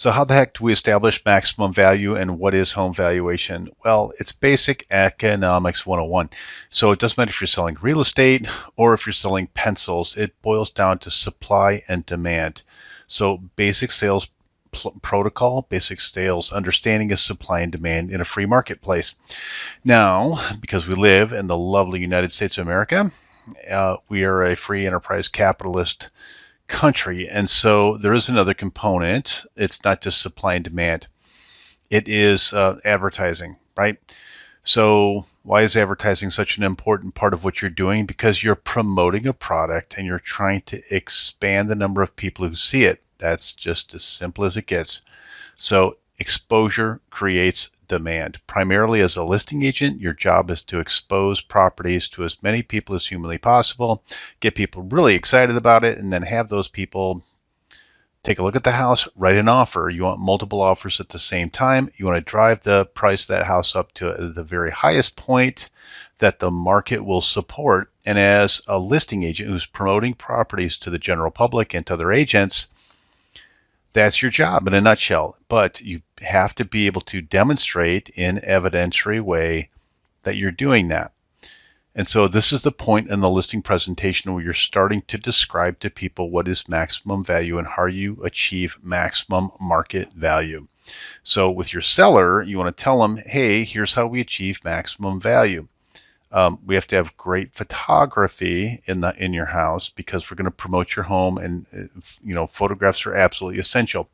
So how the heck do we establish maximum value and what is home valuation? Well, it's basic economics 101. So it doesn't matter if you're selling real estate or if you're selling pencils, it boils down to supply and demand. So basic sales protocol, basic sales understanding is supply and demand in a free marketplace. Now, because we live in the lovely United States of America, we are a free enterprise capitalist country. And so there is another component. It's not just supply and demand. It is advertising, right? So why is advertising such an important part of what you're doing? Because you're promoting a product and you're trying to expand the number of people who see it. That's just as simple as it gets. So exposure creates demand. Primarily as a listing agent, your job is to expose properties to as many people as humanly possible, get people really excited about it, and then have those people take a look at the house, write an offer. You want multiple offers at the same time. You want to drive the price of that house up to the very highest point that the market will support. And as a listing agent who's promoting properties to the general public and to other agents, that's your job in a nutshell. But you have to be able to demonstrate in an evidentiary way that you're doing that. And so this is the point in the listing presentation where you're starting to describe to people what is maximum value and how you achieve maximum market value. So with your seller, you want to tell them, hey, here's how we achieve maximum value. We have to have great photography in your house because we're going to promote your home, and photographs are absolutely essential.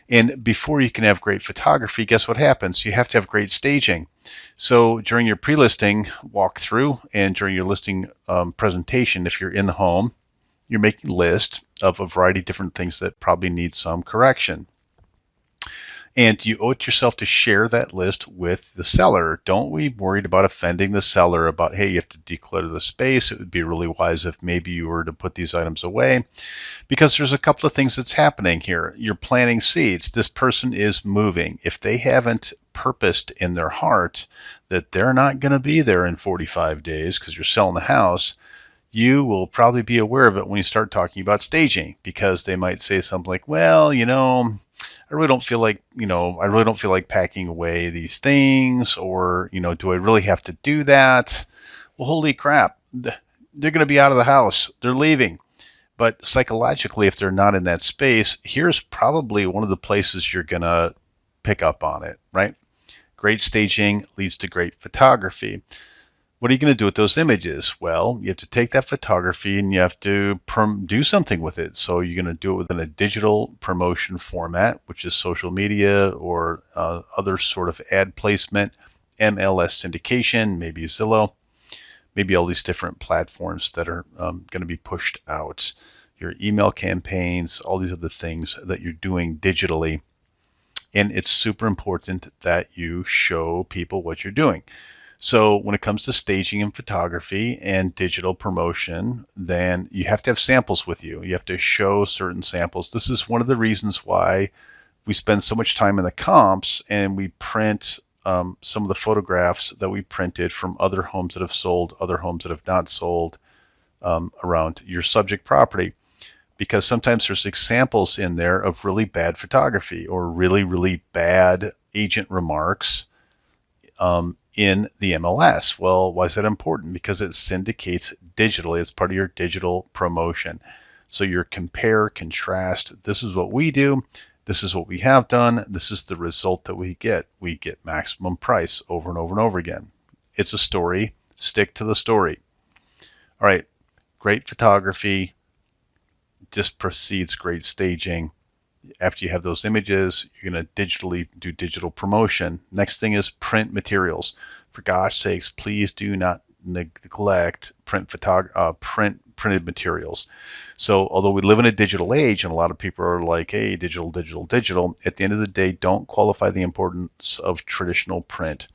And before you can have great photography, guess what happens? You have to have great staging. So during your pre-listing walkthrough and during your listing presentation, if you're in the home, you're making a list of a variety of different things that probably need some correction. And you owe it yourself to share that list with the seller. Don't be worried about offending the seller about, hey, you have to declutter the space. It would be really wise if maybe you were to put these items away, because there's a couple of things that's happening here. You're planting seeds. This person is moving. If they haven't purposed in their heart that they're not going to be there in 45 days because you're selling the house, you will probably be aware of it when you start talking about staging, because they might say something like, well, I really don't feel like packing away these things, or, do I really have to do that? Well, holy crap. They're going to be out of the house. They're leaving. But psychologically, if they're not in that space, here's probably one of the places you're going to pick up on it, right? Great staging leads to great photography. What are you going to do with those images? Well, you have to take that photography and you have to do something with it. So you're going to do it within a digital promotion format, which is social media or other sort of ad placement, MLS syndication, maybe Zillow, maybe all these different platforms that are going to be pushed out, your email campaigns, all these other things that you're doing digitally. And it's super important that you show people what you're doing. So when it comes to staging and photography and digital promotion, then you have to have samples with you. You have to show certain samples. This is one of the reasons why we spend so much time in the comps and we print some of the photographs that we printed from other homes that have sold, other homes that have not sold around your subject property. Because sometimes there's examples in there of really bad photography or really, really bad agent remarks in the MLS. Well, why is that important? Because it syndicates digitally. It's part of your digital promotion. So your compare, contrast, this is what we do. This is what we have done. This is the result that we get. We get maximum price over and over and over again. It's a story. Stick to the story. All right. Great photography just precedes great staging. After you have those images, you're going to digitally do digital promotion. Next thing is print materials. For gosh sakes, please do not neglect printed materials. So although we live in a digital age and a lot of people are like, hey, digital, digital, digital, at the end of the day, don't qualify the importance of traditional print.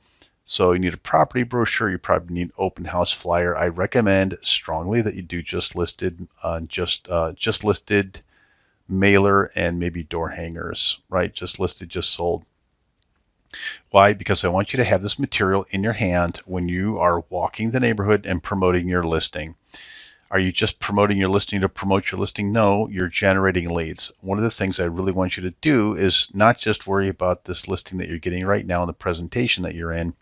So you need a property brochure. You probably need an open house flyer. I recommend strongly that you do just listed mailer and maybe door hangers, right? Just listed, just sold. Why? Because I want you to have this material in your hand when you are walking the neighborhood and promoting your listing. Are you just promoting your listing to promote your listing? No, you're generating leads. One of the things I really want you to do is not just worry about this listing that you're getting right now in the presentation that you're in,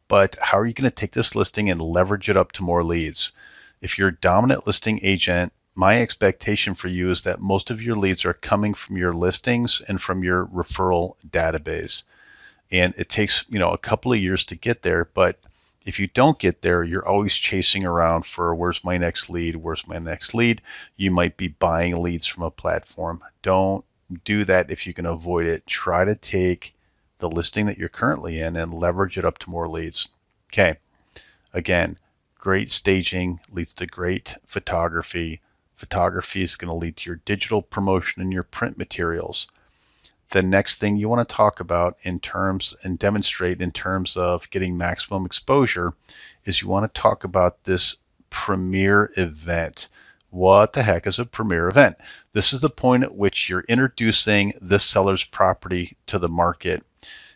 but how are you going to take this listing and leverage it up to more leads? If you're a dominant listing agent, my expectation for you is that most of your leads are coming from your listings and from your referral database. And it takes, a couple of years to get there, but if you don't get there, you're always chasing around for where's my next lead, where's my next lead. You might be buying leads from a platform. Don't do that if you can avoid it. Try to take the listing that you're currently in and leverage it up to more leads. Okay, again, great staging leads to great photography. Photography is going to lead to your digital promotion and your print materials. The next thing you want to talk about in terms and demonstrate in terms of getting maximum exposure is you want to talk about this premier event. What the heck is a premier event? This is the point at which you're introducing the seller's property to the market,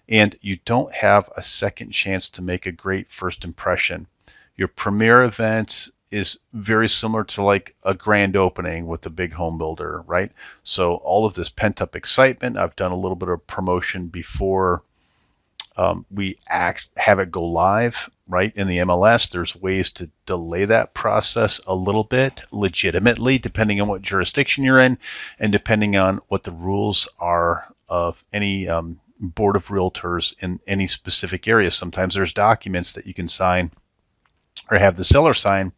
and you don't have a second chance to make a great first impression. Your premier event is very similar to like a grand opening with a big home builder, right? So all of this pent up excitement, I've done a little bit of promotion before we have it go live, right? In the MLS, there's ways to delay that process a little bit legitimately, depending on what jurisdiction you're in and depending on what the rules are of any board of realtors in any specific area. Sometimes there's documents that you can sign or have the seller sign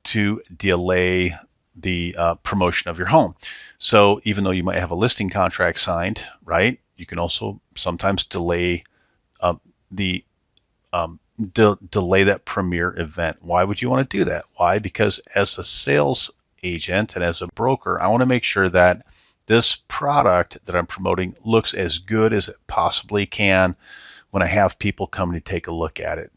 to delay the promotion of your home. So even though you might have a listing contract signed, right, you can also sometimes delay delay that premier event. Why would you want to do that? Why? Because as a sales agent and as a broker, I want to make sure that this product that I'm promoting looks as good as it possibly can when I have people come to take a look at it.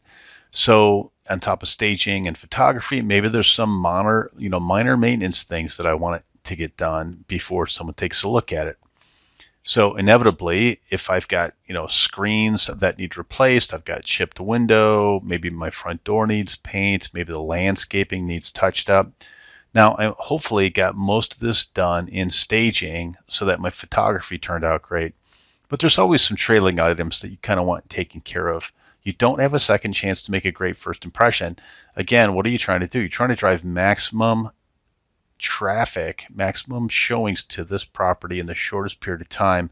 So on top of staging and photography, maybe there's some minor maintenance things that I want it to get done before someone takes a look at it. So inevitably, if I've got, screens that need replaced, I've got chipped window, maybe my front door needs paint, maybe the landscaping needs touched up. Now, I hopefully got most of this done in staging so that my photography turned out great. But there's always some trailing items that you kind of want taken care of. You don't have a second chance to make a great first impression. Again, what are you trying to do? You're trying to drive maximum traffic, maximum showings to this property in the shortest period of time.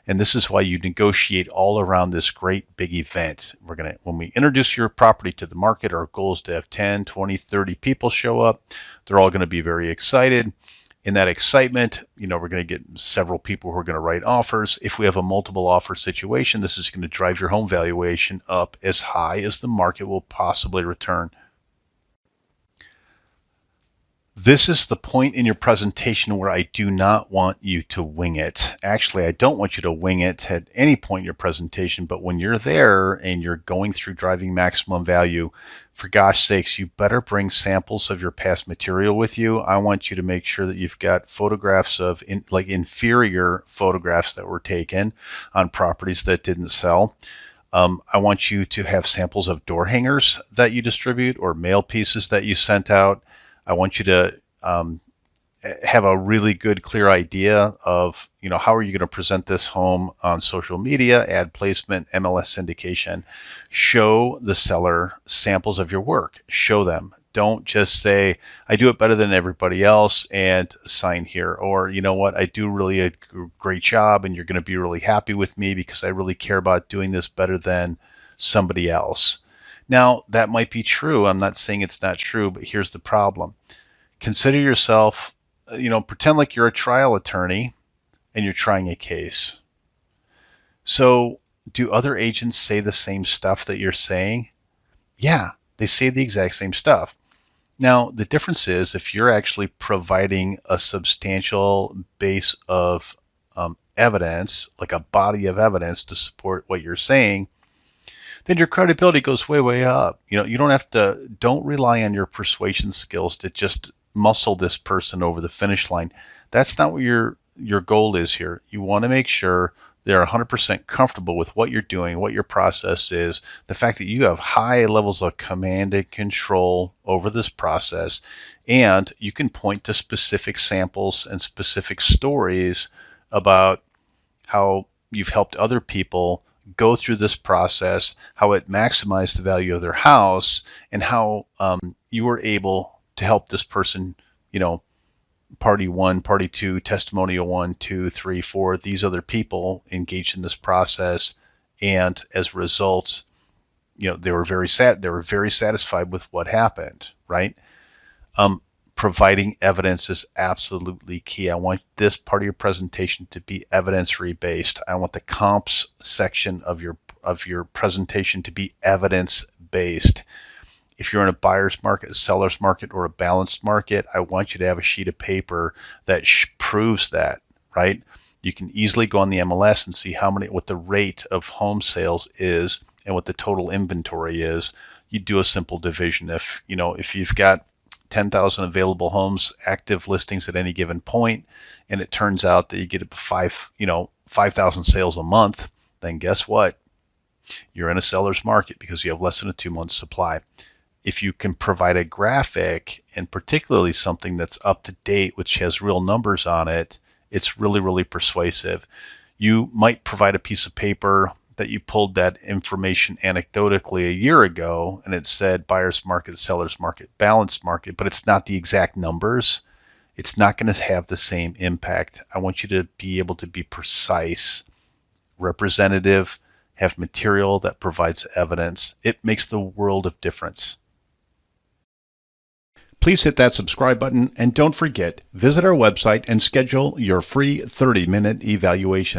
And this is why you negotiate all around this great big event. When we introduce your property to the market, our goal is to have 10, 20, 30 people show up. They're all going to be very excited. In that excitement, we're going to get several people who are going to write offers. If we have a multiple offer situation, this is going to drive your home valuation up as high as the market will possibly return. This is the point in your presentation where I do not want you to wing it. Actually, I don't want you to wing it at any point in your presentation, but when you're there and you're going through driving maximum value, for gosh sakes, you better bring samples of your past material with you. I want you to make sure that you've got photographs of inferior photographs that were taken on properties that didn't sell. I want you to have samples of door hangers that you distribute or mail pieces that you sent out. I want you to have a really good, clear idea of, how are you going to present this home on social media, ad placement, MLS syndication. Show the seller samples of your work. Show them. Don't just say, I do it better than everybody else and sign here. Or, you know what, I do really a great job and you're going to be really happy with me because I really care about doing this better than somebody else. Now, that might be true. I'm not saying it's not true, but here's the problem. Consider yourself, pretend like you're a trial attorney and you're trying a case. So do other agents say the same stuff that you're saying? Yeah, they say the exact same stuff. Now, the difference is if you're actually providing a substantial base of evidence, like a body of evidence to support what you're saying, then your credibility goes way, way up. You don't rely on your persuasion skills to just muscle this person over the finish line. That's not what your goal is here. You want to make sure They're 100% comfortable with what you're doing, what your process is, the fact that you have high levels of command and control over this process, and you can point to specific samples and specific stories about how you've helped other people go through this process, how it maximized the value of their house, and how you were able to help this person, you know, party one, party two, testimonial one, two, three, four, these other people engaged in this process. And as a result, they were very satisfied with what happened, right? Providing evidence is absolutely key. I want this part of your presentation to be evidentiary based. I want the comps section of your presentation to be evidence based. If you're in a buyer's market, a seller's market, or a balanced market, I want you to have a sheet of paper that proves that, right? You can easily go on the MLS and see what the rate of home sales is and what the total inventory is. You do a simple division. If you've got 10,000 available homes, active listings at any given point, and it turns out that you get 5,000 sales a month, then guess what? You're in a seller's market because you have less than a 2-month supply. If you can provide a graphic, and particularly something that's up to date, which has real numbers on it, it's really, really persuasive. You might provide a piece of paper that you pulled that information anecdotally a year ago, and it said buyer's market, seller's market, balanced market, but it's not the exact numbers. It's not going to have the same impact. I want you to be able to be precise, representative, have material that provides evidence. It makes the world of difference. Please hit that subscribe button, and don't forget, visit our website and schedule your free 30-minute evaluation.